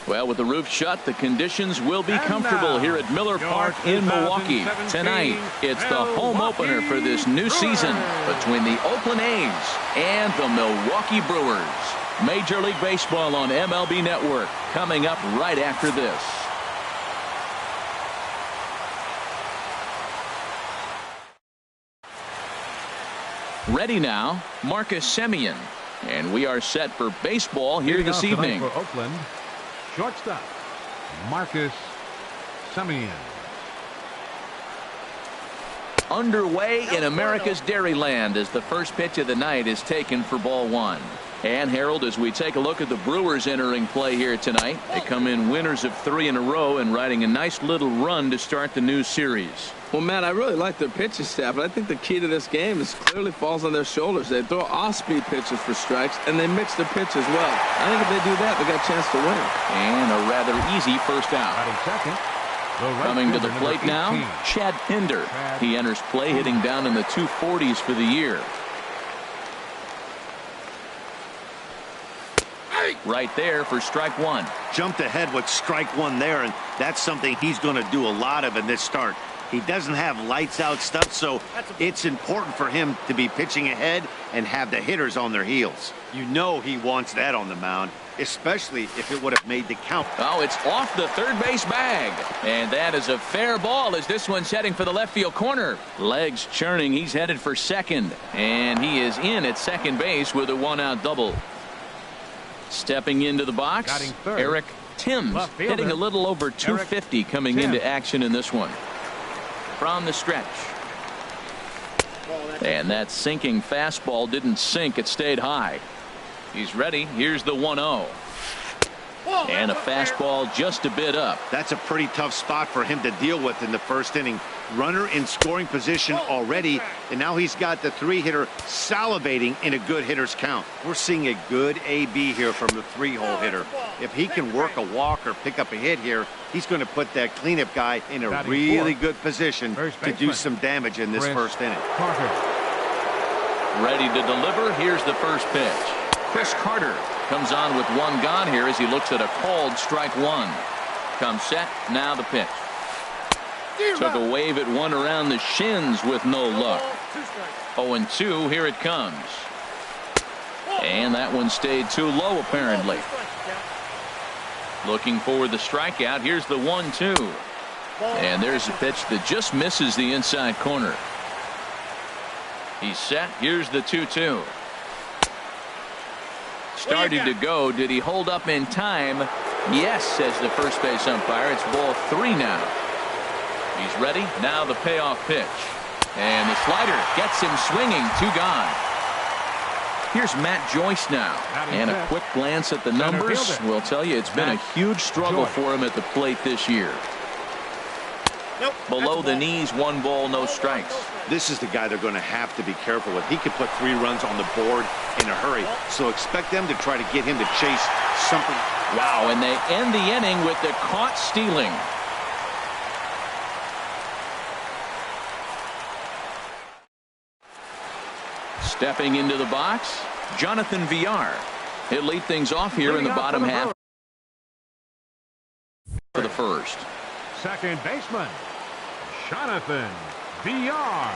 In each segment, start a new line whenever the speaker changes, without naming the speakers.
Well, with the roof shut, the conditions will be comfortable here at Miller Park in Milwaukee. Tonight, it's the home opener for this new season between the Oakland A's and the Milwaukee Brewers. Major League Baseball on MLB Network coming up right after this. Ready now, Marcus Semien. And we are set for baseball here this evening.
For Oakland, shortstop, Marcus Semien.
Underway in America's Dairyland as the first pitch of the night is taken for ball one. And Harold, as we take a look at the Brewers entering play here tonight, they come in winners of 3 in a row and riding a nice little run to start the new series.
Well, Matt, I really like their pitching staff, but I think the key to this game is clearly falls on their shoulders. They throw off-speed pitches for strikes, and they mix their pitch as well. I think if they do that, they got a chance to win.
And a rather easy first out. Coming to the plate now, Chad Pinder. He enters play hitting down in the 240s for the year. Right there for strike one.
Jumped ahead with strike one there, and that's something he's going to do a lot of in this start. He doesn't have lights out stuff, so it's important for him to be pitching ahead and have the hitters on their heels. You know he wants that on the mound, especially if it would have made the count.
Oh, it's off the third base bag. And that is a fair ball as this one's heading for the left field corner. Legs churning. He's headed for second. And he is in at second base with a 1-out double. Stepping into the box, Eric Thames hitting a little over 250 coming into action in this one. From the stretch. And that sinking fastball didn't sink. It stayed high. He's ready. Here's the 1-0. And a fastball just a bit up.
That's a pretty tough spot for him to deal with in the first inning. Runner in scoring position already, and now he's got the 3-hitter salivating in a good hitter's count. We're seeing a good AB here from the 3-hole hitter. If he can work a walk or pick up a hit here, he's going to put that cleanup guy in a really good position to do some damage in this first inning.
Ready to deliver. Here's the first pitch. Chris Carter comes on with one gone here as he looks at a called strike one. Comes set. Now the pitch. Took a wave at one around the shins with no luck. 0-2. Here it comes. And that one stayed too low apparently. Looking for the strikeout. Here's the 1-2. And there's a pitch that just misses the inside corner. He's set. Here's the 2-2. Started to go. Did he hold up in time? Yes, says the first base umpire. It's ball 3 now. He's ready. Now the payoff pitch. And the slider gets him swinging. 2 gone. Here's Matt Joyce now. And a quick glance at the numbers will tell you it's been a huge struggle for him at the plate this year. Below the knees, 1 ball, no strikes.
This is the guy they're going to have to be careful with. He could put 3 runs on the board in a hurry. So expect them to try to get him to chase something.
Wow, and they end the inning with the caught stealing. Stepping into the box, Jonathan Villar. He'll lead things off here in the bottom half for the first.
Second baseman, Jonathan Villar.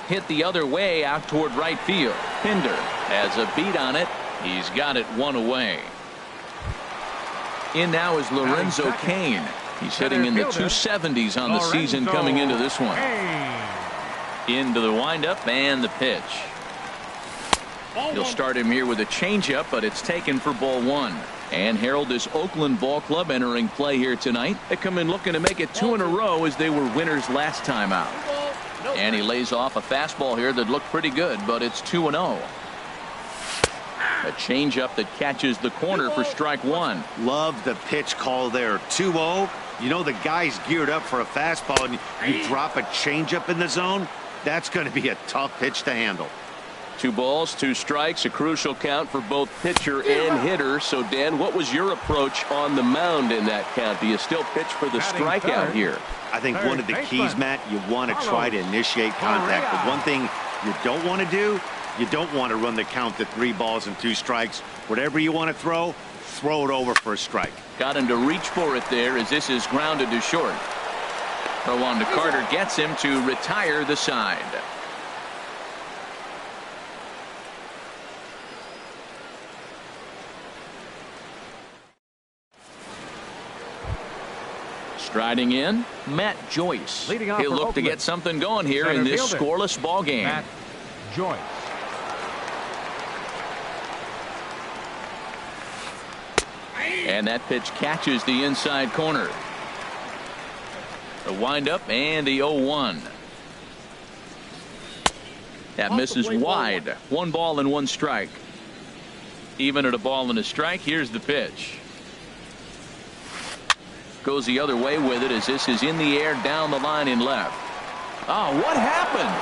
Hit the other way out toward right field. Pinder has a beat on it. He's got it 1 away. In now is Lorenzo Cain. He's hitting in the 270s on the season coming into this one. Into the windup and the pitch. He'll start him here with a changeup, but it's taken for ball 1. And Harold, this Oakland ball club entering play here tonight. They come in looking to make it 2 in a row as they were winners last time out. And he lays off a fastball here that looked pretty good, but it's 2-0. A changeup that catches the corner for strike 1.
Love the pitch call there. 2-0. You know the guy's geared up for a fastball, and you drop a changeup in the zone. That's going to be a tough pitch to handle.
2 balls, 2 strikes, a crucial count for both pitcher and hitter. So, Dan, what was your approach on the mound in that count? Do you still pitch for the strikeout here?
I think one of the keys, Matt, you want to try to initiate contact. But one thing you don't want to do You don't want to run the count to 3 balls and 2 strikes. Whatever you want to throw it over for a strike.
Got him to reach for it there as this is grounded to short. Throw on to Carter gets him to retire the side. Striding in, Matt Joyce.
Leading off
He'll
for
look to
Oakland.
get something going here in
Center
this
fielder,
scoreless ball game.
Matt Joyce.
And that pitch catches the inside corner. The windup and the 0-1. That misses wide. 1 ball and 1 strike. Even at a ball and a strike, here's the pitch. Goes the other way with it as this is in the air down the line in left. Oh, what happened?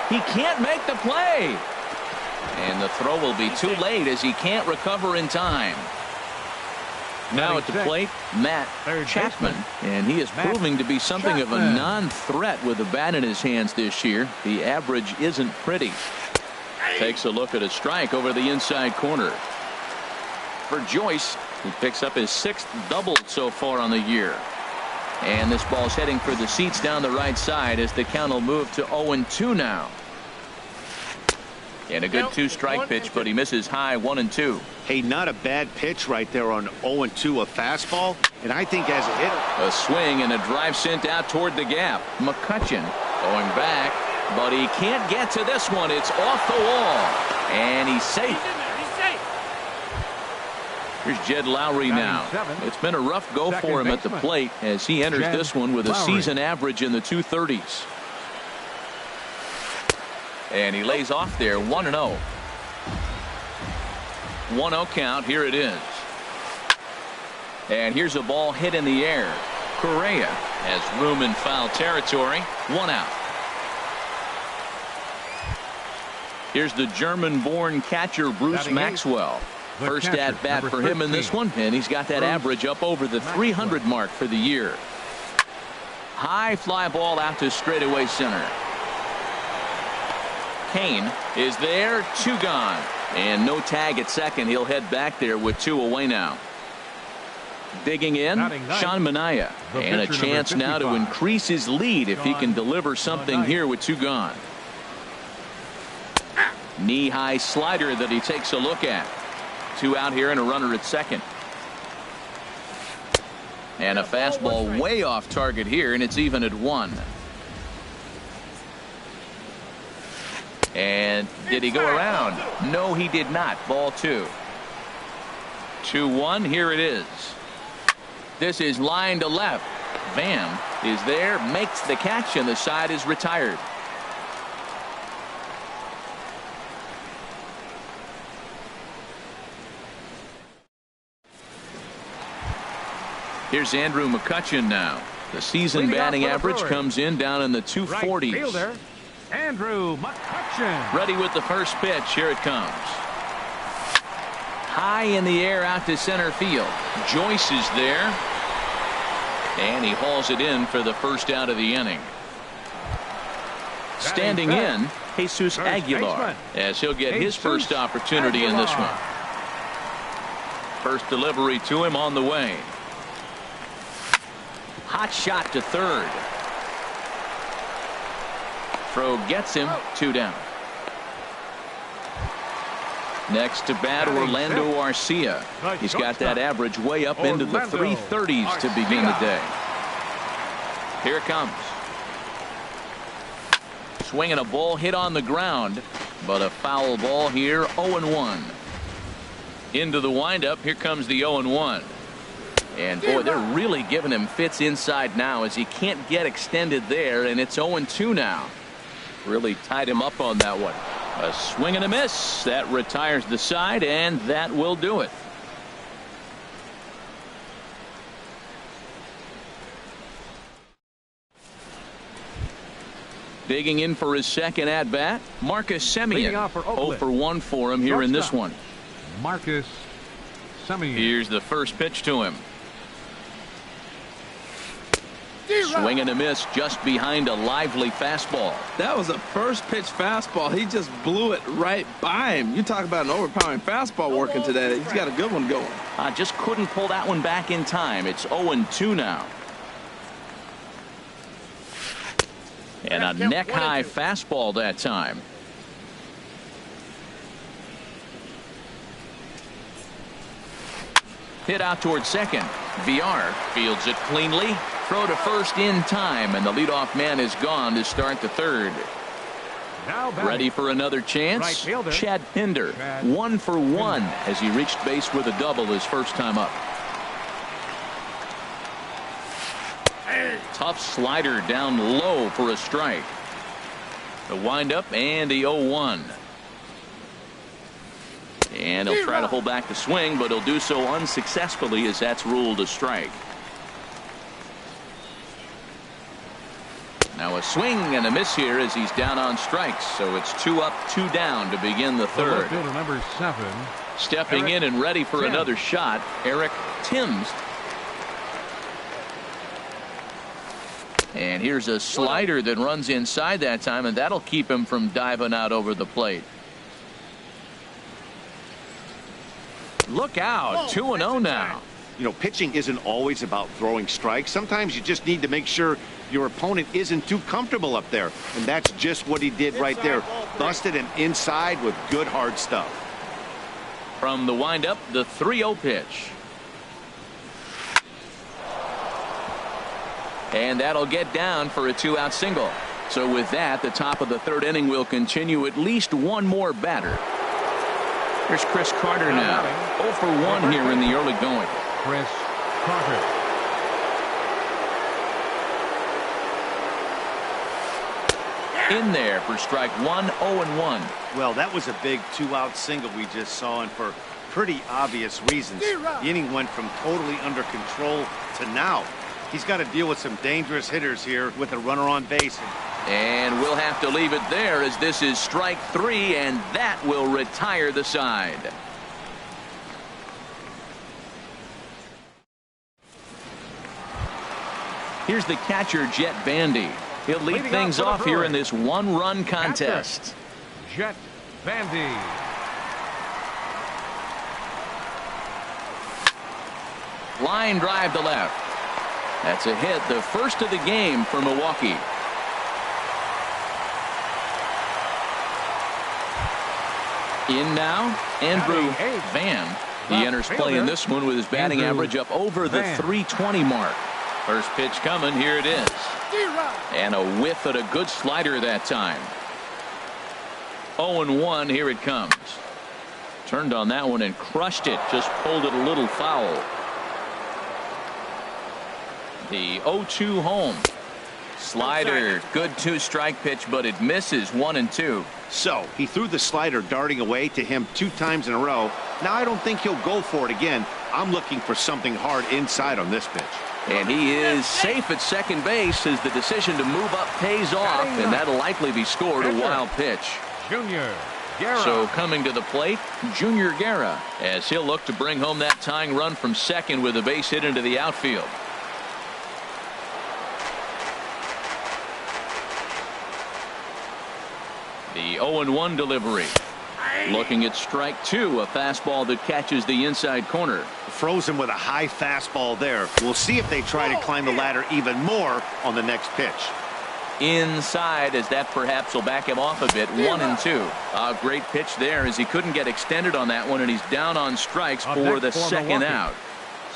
He can't make the play. And the throw will be too late as he can't recover in time. Now at the plate, Matt Chapman, and he is proving to be something of a non-threat with the bat in his hands this year. The average isn't pretty. Takes a look at a strike over the inside corner. For Joyce, he picks up his 6th double so far on the year. And this ball's heading for the seats down the right side as the count will move to 0-2 now. And a good 2-strike pitch, but he misses high 1-2.
Hey, not a bad pitch right there on 0-2, a fastball. And I think as a hitter,
a swing and a drive sent out toward the gap. McCutchen going back, but he can't get to this one. It's off the wall, and he's safe. Here's Jed Lowry now. It's been a rough go for him at the plate as he enters this one with a season average in the 230s. And he lays off there 1-0. 1-0 count. Here it is. And here's a ball hit in the air. Correa has room in foul territory. 1 out. Here's the German-born catcher Bruce Maxwell. First at bat for him in this one, and he's got that average up over the 300 mark for the year. High fly ball out to straightaway center. Kane is there, 2 gone, and no tag at second. He'll head back there with 2 away now. Digging in, Sean Manaea, and a chance now to increase his lead if he can deliver something here with 2 gone. Knee-high slider that he takes a look at. 2 out here and a runner at second. And a fastball way off target here, and it's even at 1. And did he go around? No, he did not. Ball 2. 2-1. Here it is. This is line to left. Vam is there, makes the catch, and the side is retired. Here's Andrew McCutchen now. The season batting average comes in down in the 240s.
Right fielder, Andrew McCutchen.
Ready with the first pitch. Here it comes. High in the air out to center field. Joyce is there. And he hauls it in for the first out of the inning. Standing in, Jesus Aguilar, as he'll get his first opportunity in this one. First delivery to him on the way. Hot shot to third. Throw gets him, 2 down. Next to bat, Orlando Arcia. He's got that average way up into the 330s to begin the day. Here it comes. Swinging a ball hit on the ground, but a foul ball here. 0-1. Into the windup. Here comes the 0-1. And boy, they're really giving him fits inside now as he can't get extended there, and it's 0-2 now. Really tied him up on that one. A swing and a miss. That retires the side, and that will do it. Digging in for his second at bat, Marcus Semien. 0-for-1 for him here in this one.
Marcus Semien.
Here's the first pitch to him. Swing and a miss just behind a lively fastball.
That was a first pitch fastball. He just blew it right by him. You talk about an overpowering fastball working today. He's got a good one going.
Just couldn't pull that one back in time. It's 0-2 now. And a neck-high fastball that time. Hit out towards second. Villar fields it cleanly. Throw to first in time, and the leadoff man is gone to start the third.
Now
ready for another chance.
Right fielder,
Chad Pinder, 1 for 1 as he reached base with a double his first time up. Tough slider down low for a strike. The windup and the 0-1. And he'll try to hold back the swing, but he'll do so unsuccessfully as that's ruled a strike. Now a swing and a miss here as he's down on strikes. So it's 2 up, 2 down to begin the third.
Fielder number 7.
Stepping in and ready for another shot, Eric Timms. And here's a slider that runs inside that time, and that'll keep him from diving out over the plate. Look out, 2-0 now.
You know, pitching isn't always about throwing strikes. Sometimes you just need to make sure your opponent isn't too comfortable up there. And that's just what he did right there. Busted him inside with good hard stuff.
From the windup, the 3-0 pitch. And that'll get down for a 2-out single. So with that, the top of the third inning will continue at least one more batter. Here's Chris Carter now. 0 for 1 here in the early going.
Chris Carter.
In there for strike 1, 0-1.
Well, that was a big 2-out single we just saw, and for pretty obvious reasons. The inning went from totally under control to now. He's got to deal with some dangerous hitters here with a runner on base.
And we'll have to leave it there as this is strike 3, and that will retire the side. Here's the catcher, Jet Bandy. He'll lead things off here in this one-run contest.
Jet Bandy.
Line drive to left. That's a hit, the first of the game for Milwaukee. In now, Andrew Van. He enters play in this one with his batting average up over the 320 mark. First pitch coming, here it is. And a whiff at a good slider that time. 0-1, here it comes. Turned on that one and crushed it, just pulled it a little foul. The 0-2 home. Slider, good 2-strike pitch, but it misses 1-2.
So he threw the slider darting away to him 2 times in a row. Now I don't think he'll go for it again. I'm looking for something hard inside on this pitch.
And he is safe at second base as the decision to move up pays off, and that'll likely be scored a wild pitch.
Junior Guerra.
So coming to the plate, Junior Guerra, as he'll look to bring home that tying run from second with a base hit into the outfield. The 0-1 delivery. Looking at strike 2, a fastball that catches the inside corner.
Froze him with a high fastball there. We'll see if they try to climb the ladder even more on the next pitch.
Inside, as that perhaps will back him off a bit. 1-2. A great pitch there as he couldn't get extended on that one, and he's down on strikes for the second out.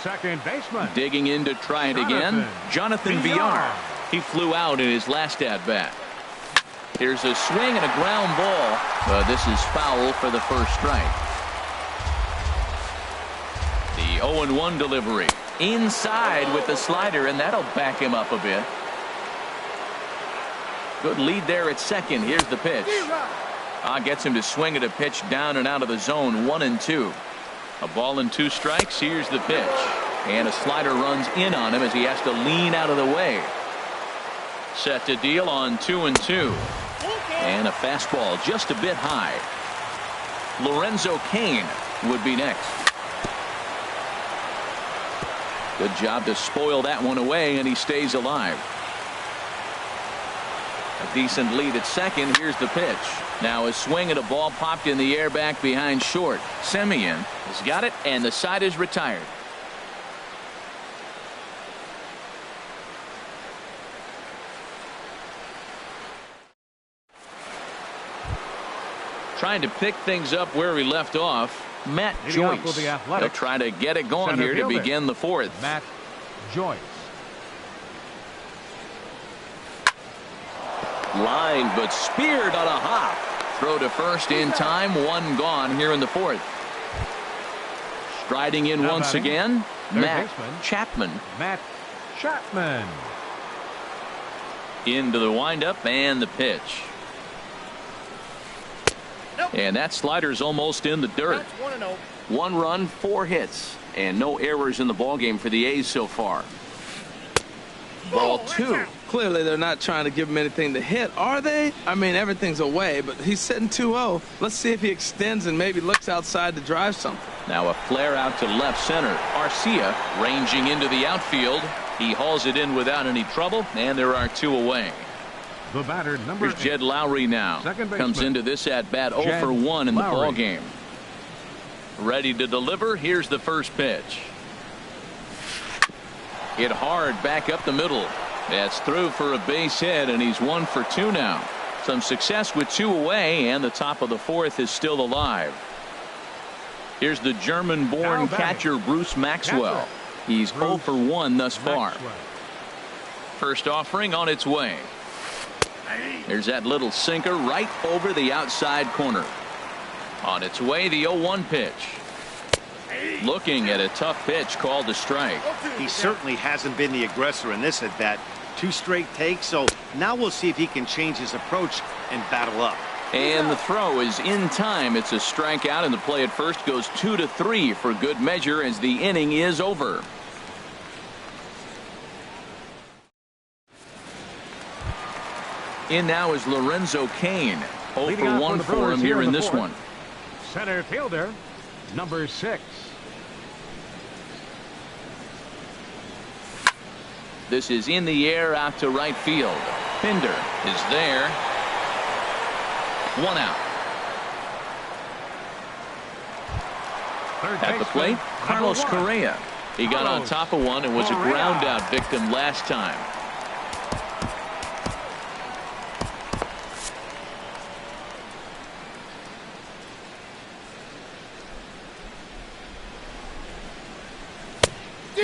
Second baseman.
Digging in to try it again, Jonathan Villar. He flew out in his last at-bat. Here's a swing and a ground ball. This is foul for the first strike. The 0-1 delivery. Inside with the slider, and that'll back him up a bit. Good lead there at second. Here's the pitch. Gets him to swing at a pitch down and out of the zone. 1-2. A ball and 2 strikes. Here's the pitch. And a slider runs in on him as he has to lean out of the way. Set to deal on 2-2. And a fastball just a bit high. Lorenzo Cain would be next. Good job to spoil that one away, and he stays alive. A decent lead at second. Here's the pitch. Now a swing at a ball popped in the air back behind short. Semien has got it, and the side is retired. Trying to pick things up where he left off. Matt Joyce. He'll try to get it going here to begin the fourth.
Matt Joyce.
Line, but speared on a hop. Throw to first in time. One gone here in the fourth. Striding in once again, Matt Chapman.
Matt Chapman.
Into the windup and the pitch. And that slider's almost in the dirt. 1 run, 4 hits, and no errors in the ballgame for the A's so far. Ball 2.
Clearly, they're not trying to give him anything to hit, are they? I mean, everything's away, but he's sitting 2-0. Let's see if he extends and maybe looks outside to drive something.
Now a flare out to left center. Arcia ranging into the outfield. He hauls it in without any trouble, and there are 2 away.
The batter, number
Here's Jed Lowry now. Comes into this at bat 0 for 1 in the ball game. Ready to deliver. Here's the first pitch. Hit hard back up the middle. That's through for a base hit, and he's 1 for 2 now. Some success with 2 away, and the top of the fourth is still alive. Here's the German-born catcher Bruce Maxwell. He's 0 for 1 thus far. First offering on its way. There's that little sinker right over the outside corner. On its way, the 0-1 pitch. Looking at a tough pitch called a strike.
He certainly hasn't been the aggressor in this at bat. 2 straight takes, so now we'll see if he can change his approach and battle up.
And the throw is in time. It's a strikeout, and the play at first goes 2-3 for good measure as the inning is over. In now is Lorenzo Cain. 0 for 1 for him here in this one.
Center fielder, number 6.
This is in the air out to right field. Pinder is there. 1 out. At the plate, Carlos Correa. He got on top of one and was a ground out victim last time.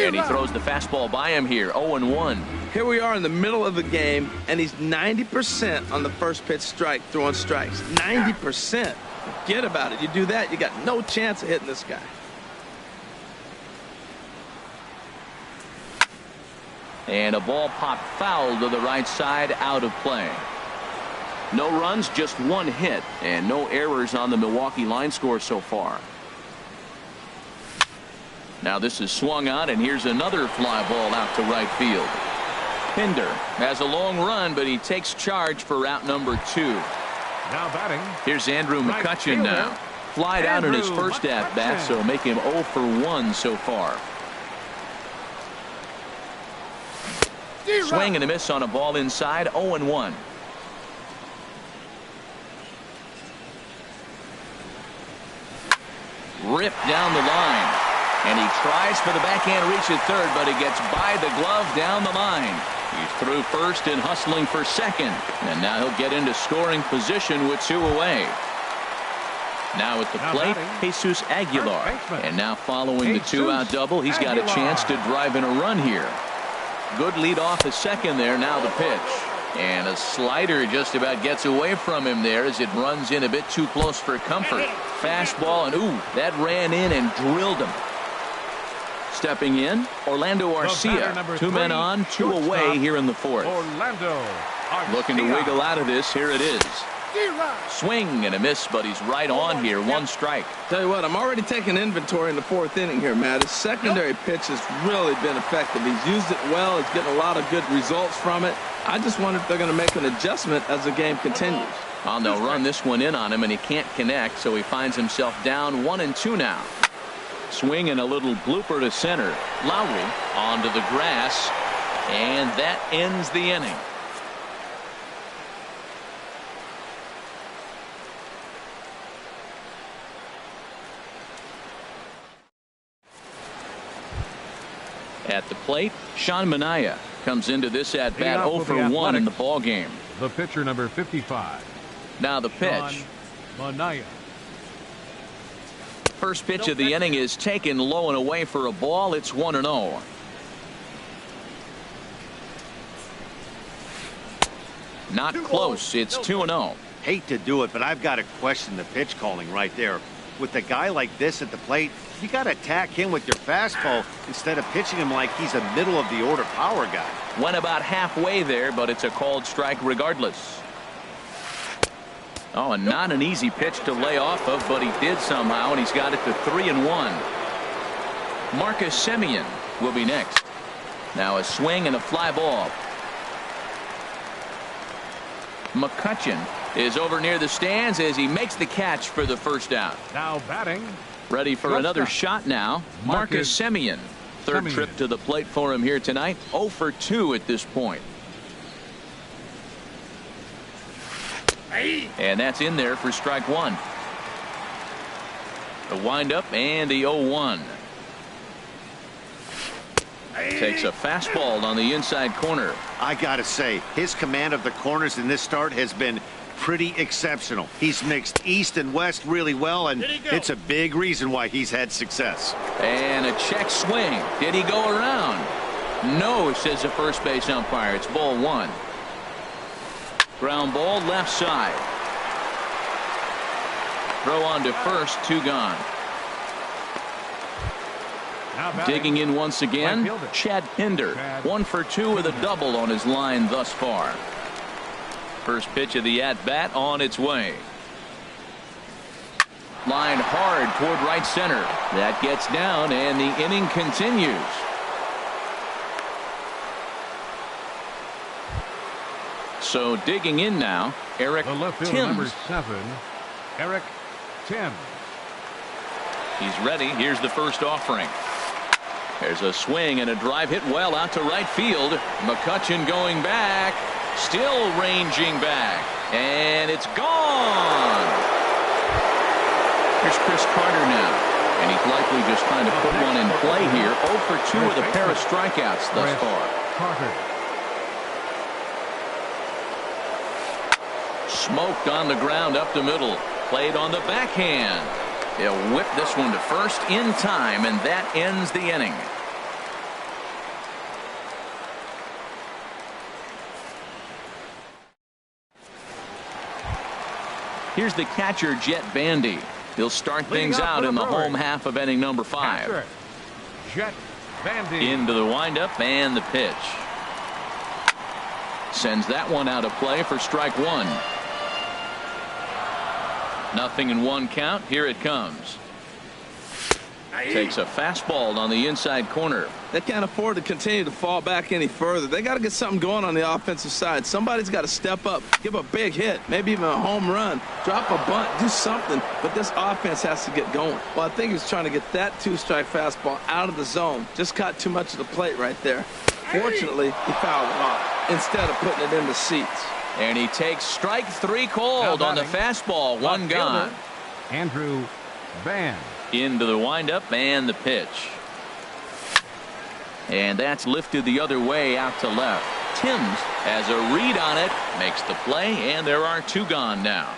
And he throws the fastball by him here. 0-1.
Here we are in the middle of the game, and he's 90% on the first pitch strike, throwing strikes. 90%. Forget about it. You do that, you got no chance of hitting this guy.
And a ball popped foul to the right side, out of play. No runs, just 1 hit, and no errors on the Milwaukee line score so far. Now this is swung on, and here's another fly ball out to right field. Pinder has a long run, but he takes charge for out number 2.
Now batting.
Here's Andrew McCutchen now. Flied out in his first at bat, so make him 0 for 1 so far. Swing and a miss on a ball inside. 0-1. Ripped down the line. And he tries for the backhand reach at third, but he gets by the glove down the line. He's through first and hustling for second. And now he'll get into scoring position with 2 away. Now at the plate, Jesus Aguilar. And now following the 2-out double, he's got a chance to drive in a run here. Good lead off the second there. Now the pitch. And a slider just about gets away from him there as it runs in a bit too close for comfort. Fastball, and ooh, that ran in and drilled him. Stepping in, Orlando Arcia. 2 men on, 2 away here in the fourth.
Orlando Arcia.
Looking to wiggle out of this. Here it is. Swing and a miss, but he's right on here. 1 strike.
Tell you what, I'm already taking inventory in the 4th inning here, Matt. His secondary pitch has really been effective. He's used it well. He's getting a lot of good results from it. I just wonder if they're going to make an adjustment as the game continues.
Well, they'll run this one in on him, and he can't connect, so he finds himself down 1-2 now. Swing and a little blooper to center. Lowry onto the grass, and that ends the inning. At the plate, Sean Manaea comes into this at bat 0 for 1 in the ball game.
The pitcher, number 55.
Now the pitch.
Manaea.
First pitch of the inning is taken low and away for a ball. It's 1-0. Not close. It's 2-0.
Hate to do it, but I've got to question the pitch calling right there. With a guy like this at the plate, you got to attack him with your fastball instead of pitching him like he's a middle of the order power guy.
Went about halfway there, but it's a called strike regardless. Oh, and not an easy pitch to lay off of, but he did somehow, and he's got it to 3-1. Marcus Semien will be next. Now a swing and a fly ball. McCutchen is over near the stands as he makes the catch for the first out.
Now batting.
Ready for another shot now. Marcus Semien. Third trip to the plate for him here tonight. 0 for 2 at this point. And that's in there for strike one. The windup and the 0-1. Takes a fastball on the inside corner.
I gotta say, his command of the corners in this start has been pretty exceptional. He's mixed east and west really well, and it's a big reason why he's had success.
And a check swing. Did he go around? No, says the first base umpire. It's ball one. Ground ball left side. Throw on to first, 2 gone. Digging in once again, Chad Pinder. 1 for 2 with a double on his line thus far. First pitch of the at-bat on its way. Line hard toward right center. That gets down, and the inning continues. So digging in now, Eric Thames.
Number 7, Eric Thames.
He's ready. Here's the first offering. There's a swing and a drive hit well out to right field. McCutchen going back. Still ranging back. And it's gone. Here's Chris Carter now. And he's likely just trying to put one in play here. 0 for 2 with a pair of strikeouts thus far.
Carter.
Smoked on the ground up the middle. Played on the backhand. They'll whip this one to first in time, and that ends the inning. Here's the catcher, Jet Bandy. He'll start things out in the home half of inning number 5.
Jet Bandy.
Into the windup and the pitch. Sends that one out of play for strike one. 0-1 count. Here it comes. Takes a fastball on the inside corner.
They can't afford to continue to fall back any further. They got to get something going on the offensive side. Somebody's got to step up, give a big hit, maybe even a home run, drop a bunt, do something. But this offense has to get going. Well, I think he was trying to get that 2-strike fastball out of the zone. Just caught too much of the plate right there. Fortunately, he fouled it off instead of putting it in the seats.
And he takes strike 3 called on the fastball. 1 gone.
Andrew Van.
Into the windup and the pitch. And that's lifted the other way out to left. Thames has a read on it, makes the play, and there are 2 gone now.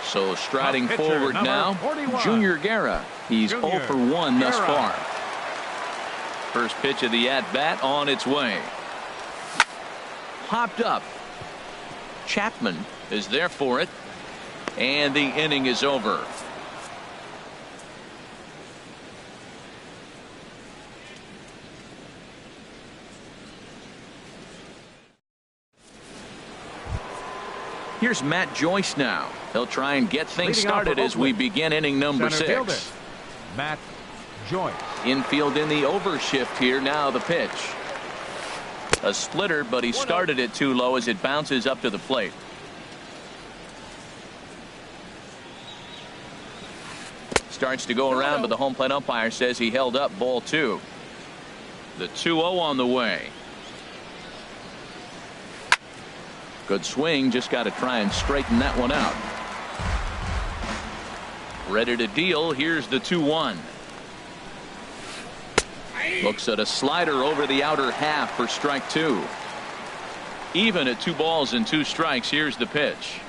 So striding forward now,
41.
Junior Guerra. He's 0 for 1 thus far. First pitch of the at-bat on its way. Popped up. Chapman is there for it, and the inning is over. Here's Matt Joyce now. He'll try and get things started as we begin inning number 6.
Matt Joyce.
Infield in the overshift here. Now the pitch. A splitter, but he started it too low as it bounces up to the plate. starts to go around, but the home plate umpire says he held up ball 2. The 2-0 on the way. Good swing, just got to try and straighten that one out. Ready to deal. Here's the 2-1. Looks at a slider over the outer half for strike 2. Even at 2 balls and 2 strikes. Here's the pitch.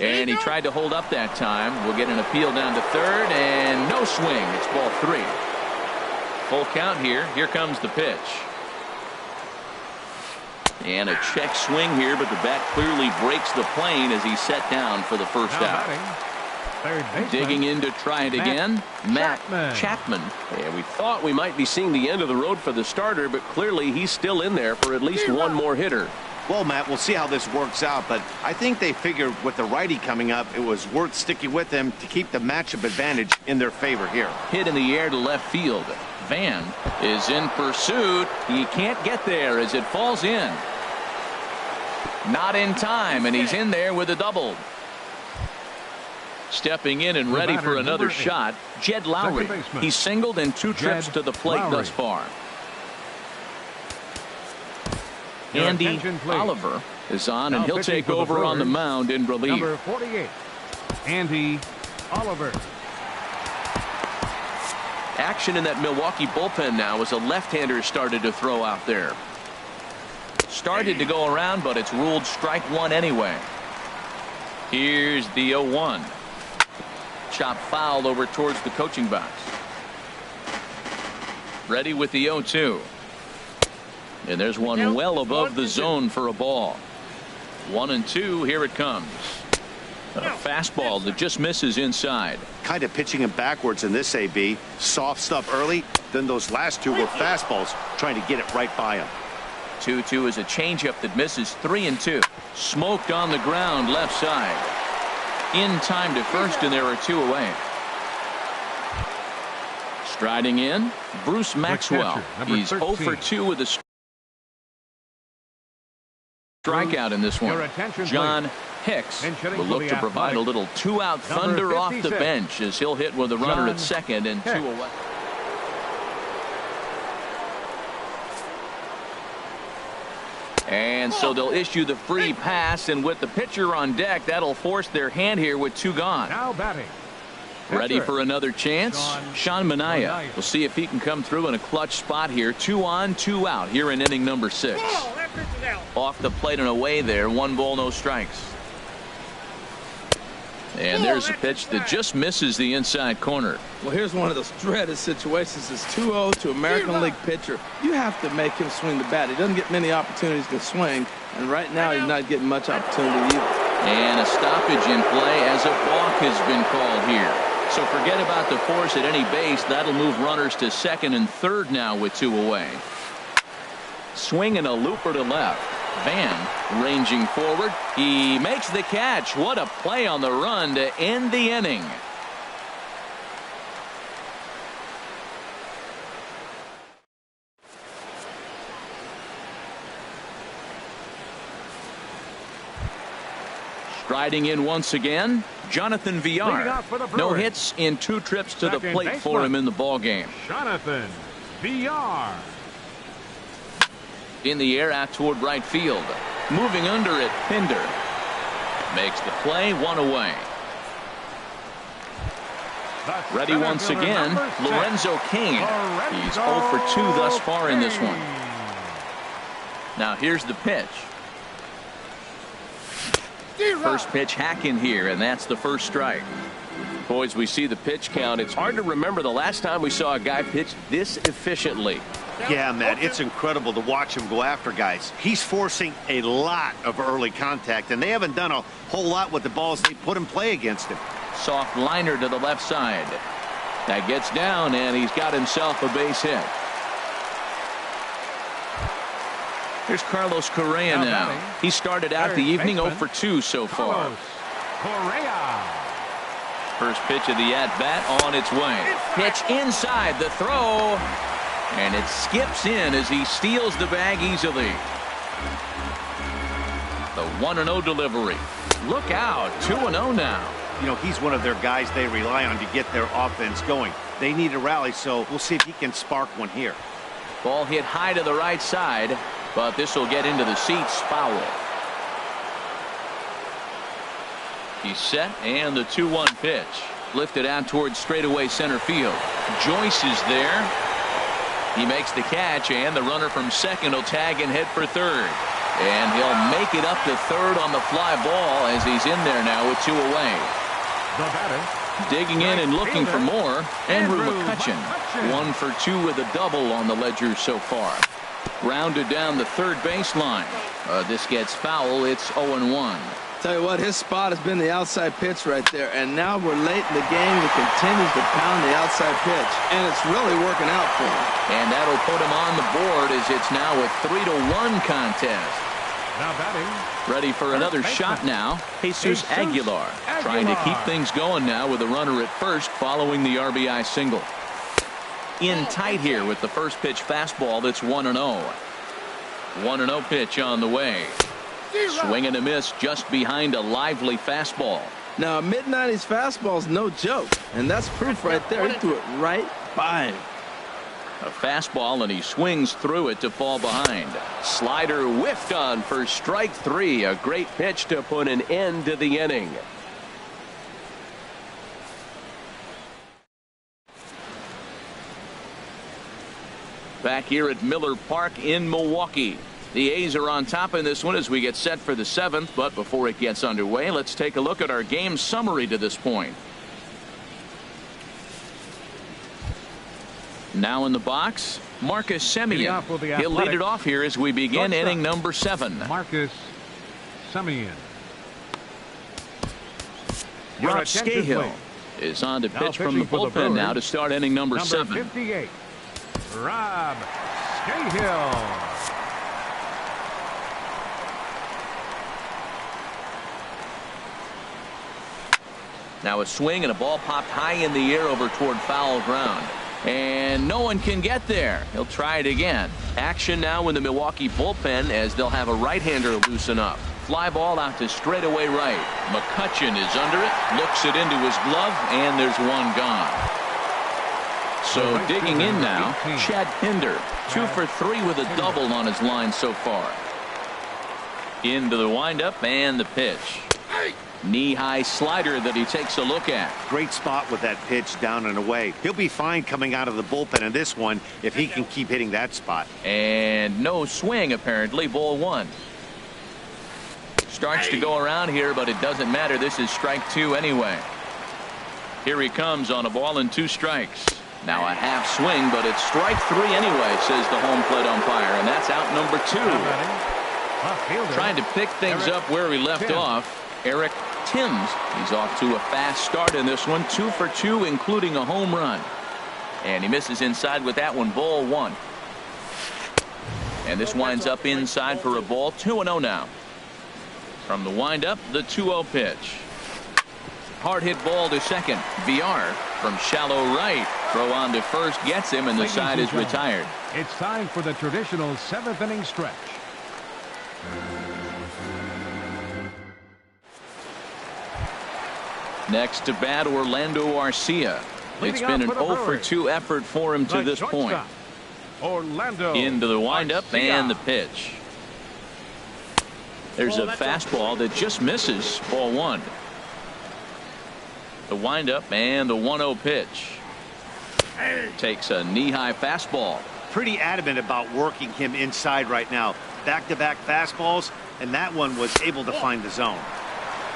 And he tried to hold up that time. We'll get an appeal down to third, and no swing. It's ball 3. Full count here. Here comes the pitch. And a check swing here, but the bat clearly breaks the plane as he's set down for the first out. Digging in to try it again, Matt Chapman.
Yeah, we thought we might be seeing the end of the road for the starter, but clearly he's still in there for at least one more hitter.
Well, Matt, we'll see how this works out, but I think they figured with the righty coming up, it was worth sticking with him to keep the matchup advantage in their favor here.
Hit in the air to left field. Van is in pursuit. He can't get there as it falls in. Not in time, and he's in there with a double. Stepping in and ready for another shot, Jed Lowry. He's singled in 2 trips to the plate thus far. Andy Oliver is on, and he'll take over on the mound in relief.
Number 48, Andy Oliver.
Action in that Milwaukee bullpen now as a left-hander started to throw out there. Started to go around, but it's ruled strike 1 anyway. Here's the 0-1. Chop foul over towards the coaching box. Ready with the 0-2. And there's one well above the zone for a ball. 1-2. Here it comes. A fastball that just misses inside.
Kind of pitching him backwards in this AB. Soft stuff early, then those last 2 were fastballs, trying to get it right by him.
2-2 is a changeup that misses. 3-2. Smoked on the ground left side. In time to first, and there are 2 away. Striding in, Bruce Maxwell. He's 0 for 2 with a strikeout in this one. John Hicks will look to provide a little 2-out thunder off the bench as he'll hit with a runner at second and 2 away. And so they'll issue the free pass, and with the pitcher on deck, that'll force their hand here with 2 gone.
Now batting.
Ready for another chance? Sean Manaea. We'll see if he can come through in a clutch spot here. 2 on, 2 out here in inning number 6. Off the plate and away there. 1 ball, no strikes. And there's a pitch that just misses the inside corner.
Well, here's one of those dreaded situations. It's 2-0 to American League pitcher. You have to make him swing the bat. He doesn't get many opportunities to swing, and right now he's not getting much opportunity either.
And a stoppage in play as a balk has been called here. So forget about the force at any base. That'll move runners to second and third now with 2 away. Swing and a looper to left. Van ranging forward. He makes the catch. What a play on the run to end the inning. Striding in once again, Jonathan Villar. No hits in 2 trips to the plate for him in the ball game.
Jonathan Villar.
In the air out toward right field. Moving under it, Pinder. Makes the play, 1 away. Ready once again, Lorenzo Cain. He's 0 for 2 thus far in this one. Now here's the pitch. First pitch hack in here, and that's the first strike. Boys, we see the pitch count. It's hard to remember the last time we saw a guy pitch this efficiently.
Yeah, Matt, it's incredible to watch him go after guys. He's forcing a lot of early contact, and they haven't done a whole lot with the balls they put in play against him.
Soft liner to the left side. That gets down, and he's got himself a base hit. Here's Carlos Correa now. He started out the evening 0 for 2 so far.
Correa.
First pitch of the at-bat on its way. Pitch inside the throw. And it skips in as he steals the bag easily. The 1-0 delivery. Look out. 2-0 now.
You know, he's one of their guys they rely on to get their offense going. They need a rally, so we'll see if he can spark one here.
Ball hit high to the right side, but this will get into the seats. Foul. He's set, and the 2-1 pitch. Lifted out towards straightaway center field. Joyce is there. He makes the catch, and the runner from second will tag and head for third. And he'll make it up to third on the fly ball as he's in there now with 2 away.
The batter,
digging in and looking for more, Andrew McCutchen. 1 for 2 with a double on the ledger so far. Grounded down the third baseline. This gets foul. It's 0-1.
Tell you what, his spot has been the outside pitch right there, and now we're late in the game. He continues to pound the outside pitch, and it's really working out for him.
And that'll put him on the board as it's now a 3-1 contest.
now batting,
Ready for another shot now. Jesus Aguilar trying to keep things going now with a runner at first following the RBI single. In tight here with the first pitch fastball that's 1-0. 1-0 pitch on the way. Swing and a miss just behind a lively fastball.
Now, a mid-90s fastball is no joke, and that's proof right there. He threw it right by him.
A fastball, and he swings through it to fall behind. Slider whiffed on for strike 3. A great pitch to put an end to the inning. Back here at Miller Park in Milwaukee. The A's are on top in this one as we get set for the 7th, but before it gets underway, let's take a look at our game summary to this point. Now in the box, Marcus Semien. He'll lead it off here as we begin inning number 7.
Marcus Semien.
Rob Scahill is on to pitch from the bullpen now to start inning number 7.
58, Rob Scahill.
Now a swing and a ball popped high in the air over toward foul ground. And no one can get there. He'll try it again. Action now in the Milwaukee bullpen as they'll have a right-hander loosen up. Fly ball out to straightaway right. McCutchen is under it, looks it into his glove, and there's one gone. So digging in now, Chad Pinder. 2 for 3 with a double on his line so far. Into the windup and the pitch. Knee-high slider that he takes a look at.
Great spot with that pitch down and away. He'll be fine coming out of the bullpen in this one if he can keep hitting that spot.
And no swing apparently. Ball 1. Starts to go around here, but it doesn't matter. This is strike 2 anyway. Here he comes on a ball and 2 strikes. Now a half swing, but it's strike 3 anyway, says the home plate umpire, and that's out number 2. Trying to pick things up where we left off. Eric Timms. He's off to a fast start in this one. 2 for 2, including a home run. And he misses inside with that one. Ball 1. And this winds up inside for a ball. 2-0 now. From the windup, the 2-0 pitch. Hard hit ball to second. VR from shallow right. Throw on to first gets him, and the side is retired.
It's time for the traditional 7th inning stretch.
Next to bat, Orlando Arcia. It's been an 0 for 2 effort for him to this point.
Orlando
Into the windup
Arcia.
and the pitch. There's a fastball that just misses. Ball 1. The windup and the 1-0 pitch. Takes a knee-high fastball.
Pretty adamant about working him inside right now. Back-to-back fastballs, and that one was able to find the zone.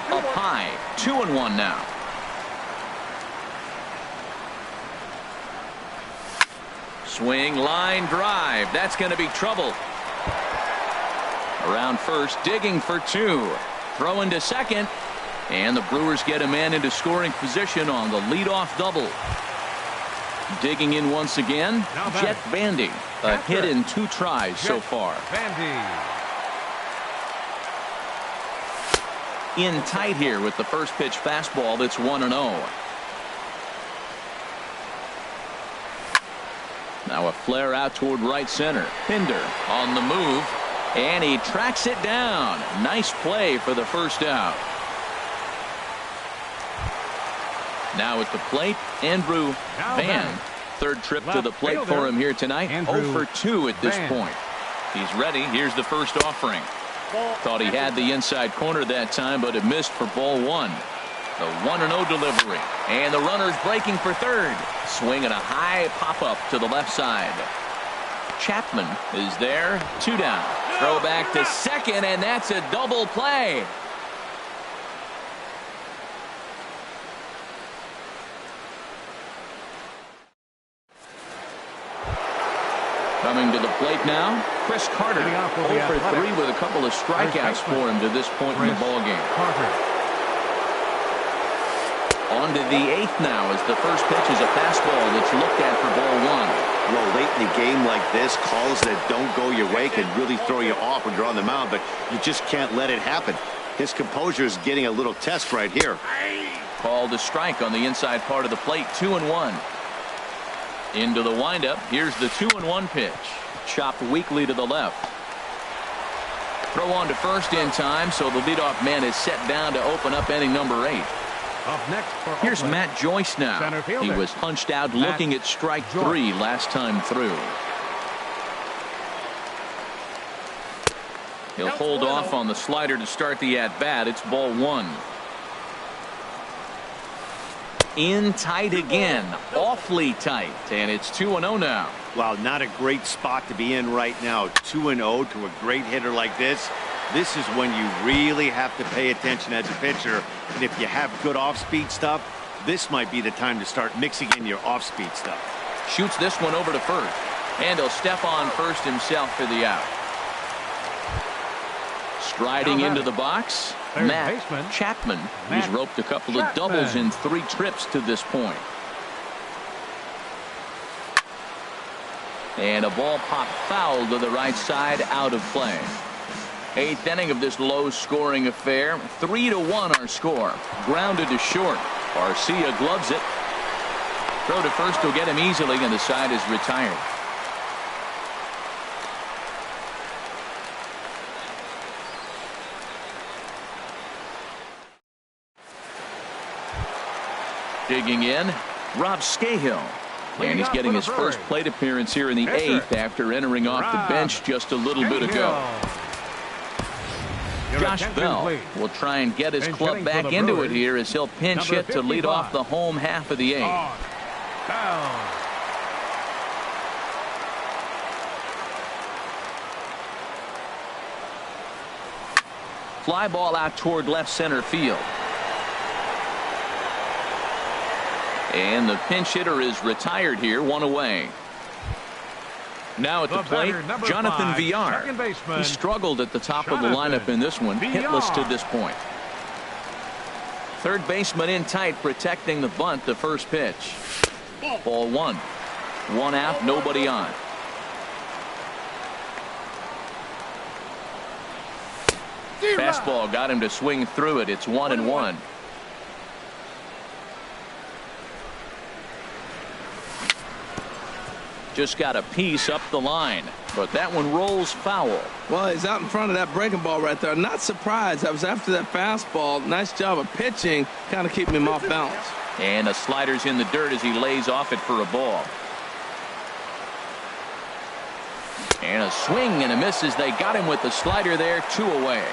Up high. 2-1 now. Swing, line drive. That's going to be trouble. Around first, digging for 2. Throwing to second. And the Brewers get a man into scoring position on the leadoff double. Digging in once again, Jet Bandy. A hit in 2 tries so far.
Bandy.
In tight here with the first pitch fastball that's 1-0. Now a flare out toward right center. Pinder on the move, and he tracks it down. Nice play for the first out. Now at the plate, Andrew Van. Third trip to the plate for him here tonight. 0 for 2 at this point. He's ready. Here's the first offering. Thought he had the inside corner that time, but it missed for ball 1. The 1-0 delivery. And the runner's breaking for third. Swinging a high pop-up to the left side. Chapman is there. 2 down. Throw back to second, and that's a double play. Coming to the plate now, Chris Carter. 0 for 3 with a couple of strikeouts for him to this point in the ballgame. On to the 8th now as the first pitch is a fastball that's looked at for ball 1.
Well, late in the game like this, calls that don't go your way can really throw you off when you're on the mound, but you just can't let it happen. His composure is getting a little test right here.
Called a strike on the inside part of the plate. 2-1. Into the windup. Here's the 2-1 pitch. Chopped weakly to the left. Throw on to first in time, so the leadoff man is set down to open up inning number 8.
Up next for
Here's
Oakland,
Matt Joyce now.
center fielder.
He was punched out looking at strike 3 last time through. He'll hold off on the slider to start the at-bat. It's ball 1. In tight again. Awfully tight. And it's 2-0 now.
Wow, not a great spot to be in right now. 2-0 to a great hitter like this. This is when you really have to pay attention as a pitcher. And if you have good off-speed stuff, this might be the time to start mixing in your off-speed stuff.
Shoots this one over to first. And he'll step on first himself for the out. Striding into the box, Matt Chapman. He's roped a couple of doubles in 3 trips to this point. And a ball popped foul to the right side, out of play. 8th inning of this low-scoring affair. 3-1 our score. Grounded to short. Garcia gloves it. Throw to first will get him easily, and the side is retired. Digging in, Rob Scahill. And he's getting his first plate appearance here in the 8th after entering off the bench just a little bit ago. Josh Bell will try and get his club back into it here as he'll pinch hit to lead off the home half of the 8th. Fly ball out toward left center field. And the pinch hitter is retired here, 1 away. Now at the plate, Jonathan Villar. He struggled at the top of the lineup in this one, hitless to this point. Third baseman in tight, protecting the bunt, the first pitch. Ball 1. 1 out, nobody on. Fastball got him to swing through it. It's 1-1. Just got a piece up the line, but that one rolls foul.
Well, he's out in front of that breaking ball right there. Not surprised. I was after that fastball. Nice job of pitching, kind of keeping him off balance.
And the slider's in the dirt as he lays off it for a ball. And a swing and a miss as they got him with the slider there. 2 away.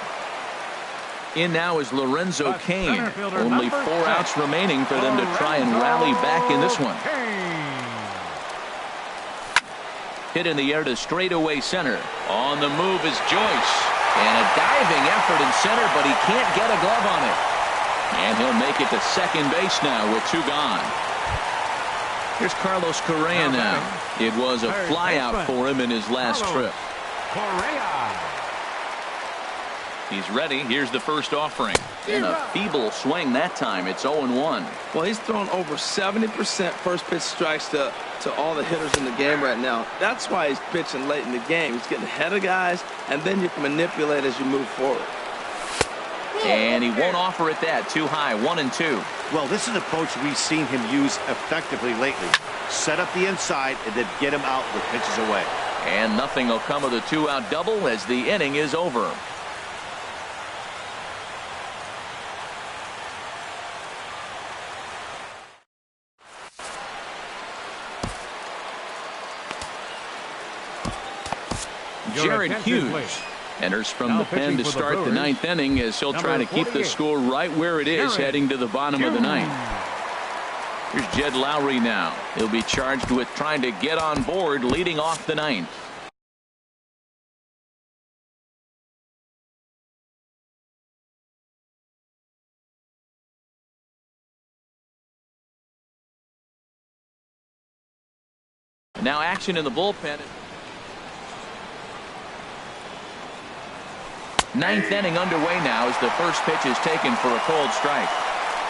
In now is Lorenzo Cain. Only 4 outs remaining for them to try and rally back in this one. Hit in the air to straightaway center. On the move is Joyce. And a diving effort in center, but he can't get a glove on it. And he'll make it to second base now with 2 gone. Here's Carlos Correa now. It was a flyout for him in his last trip. He's ready. Here's the first offering. And a feeble swing that time. It's 0-1.
Well, he's thrown over 70% first pitch strikes to all the hitters in the game right now. That's why he's pitching late in the game. He's getting ahead of guys, and then you can manipulate as you move forward.
And he won't offer it that. Too high. 1-2.
Well, this is an approach we've seen him use effectively lately. Set up the inside and then get him out with pitches away.
And nothing will come of the 2-out double as the inning is over. Jared Hughes enters from the pen to start the ninth inning as he'll try to keep the score right where it is heading to the bottom of the ninth. Here's Jed Lowrie now. He'll be charged with trying to get on board leading off the ninth. Now action in the bullpen. Ninth inning underway now as the first pitch is taken for a cold strike.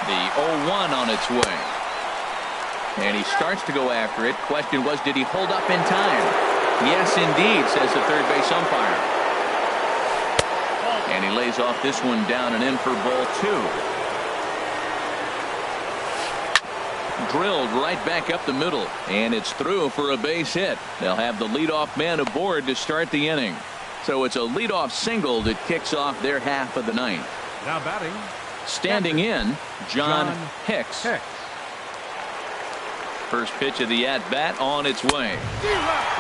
The 0-1 on its way. And he starts to go after it. Question was, did he hold up in time? Yes, indeed, says the third base umpire. And he lays off this one down and in for ball 2. Drilled right back up the middle, and it's through for a base hit. They'll have the leadoff man aboard to start the inning. So it's a leadoff single that kicks off their half of the ninth.
Now batting.
Standing in, John Hicks. First pitch of the at-bat on its way.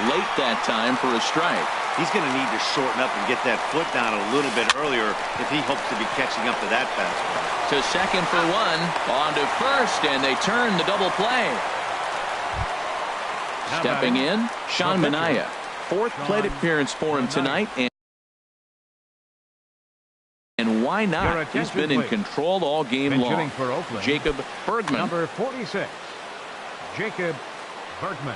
Late that time for a strike.
He's going to need to shorten up and get that foot down a little bit earlier if he hopes to be catching up to that fastball.
To second for one, on to first, and they turn the double play. Stepping in, Sean Manaea. Fourth plate appearance for him tonight, and why not? He's been in control all game long. Jacob Bergman.
Number 46, Jacob Bergman.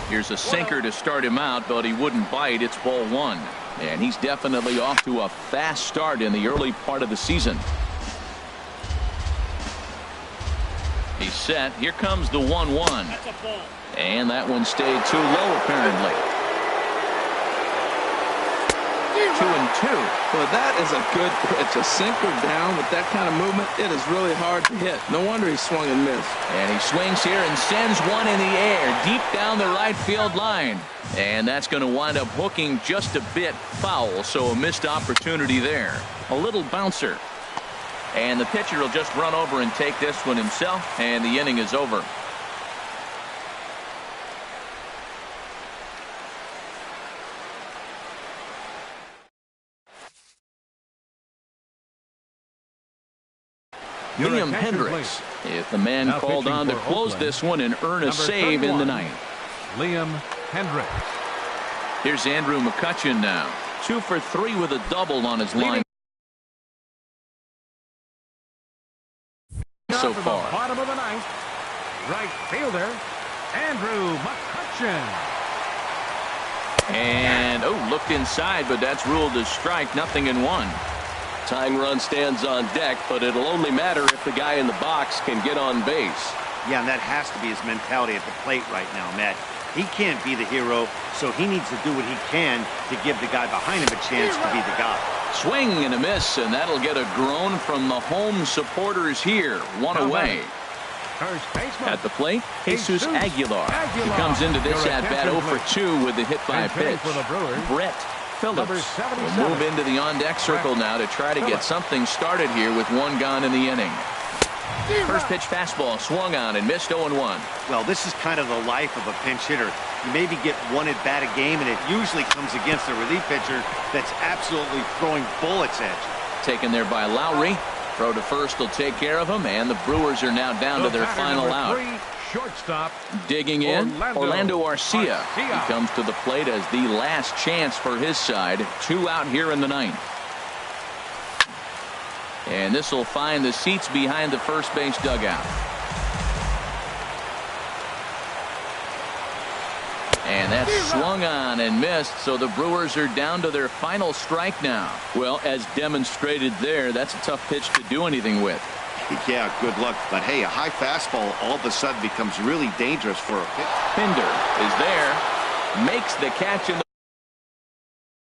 Here's a sinker to start him out, but he wouldn't bite. It's ball 1. And he's definitely off to a fast start in the early part of the season. He's set. Here comes the 1-1. And that one stayed too low, apparently. 2-2.
Well, that is a good pitch. A sinker down with that kind of movement, it is really hard to hit. No wonder he swung and missed.
And he swings here and sends one in the air deep down the right field line. And that's going to wind up hooking just a bit foul, so a missed opportunity there. A little bouncer. And the pitcher will just run over and take this one himself, and the inning is over. Liam Hendriks is the man called on to close this one and earn a save in the ninth.
Liam Hendriks.
Here's Andrew McCutchen now. 2 for 3 with a double on his line so far.
Bottom of the ninth, right fielder Andrew McCutchen.
And looked inside, but that's ruled as strike. 0-1. Tying run stands on deck, but it'll only matter if the guy in the box can get on base.
Yeah, and that has to be his mentality at the plate right now, Matt. He can't be the hero, so he needs to do what he can to give the guy behind him a chance to be the guy.
Swing and a miss, and that'll get a groan from the home supporters here. One away. At the plate, Jesus Aguilar. He comes into this at-bat 0 for 2 with the hit by pitch. Brett Phillips will move into the on-deck circle now to try to get something started here with one gone in the inning. First pitch fastball swung on and missed 0-1.
Well, this is kind of the life of a pinch hitter. You maybe get one at bat a game, and it usually comes against a relief pitcher that's absolutely throwing bullets at you.
Taken there by Lowrie. Throw to first will take care of him, and the Brewers are now down to their final out.
Shortstop.
Digging in, Orlando Arcia. He comes to the plate as the last chance for his side. 2 out here in the ninth. And this will find the seats behind the first base dugout. And that's swung on and missed, so the Brewers are down to their final strike now. Well, as demonstrated there, that's a tough pitch to do anything with.
Yeah, good luck. But hey, a high fastball all of a sudden becomes really dangerous for a pitcher.
Pinder is there, makes the catch in the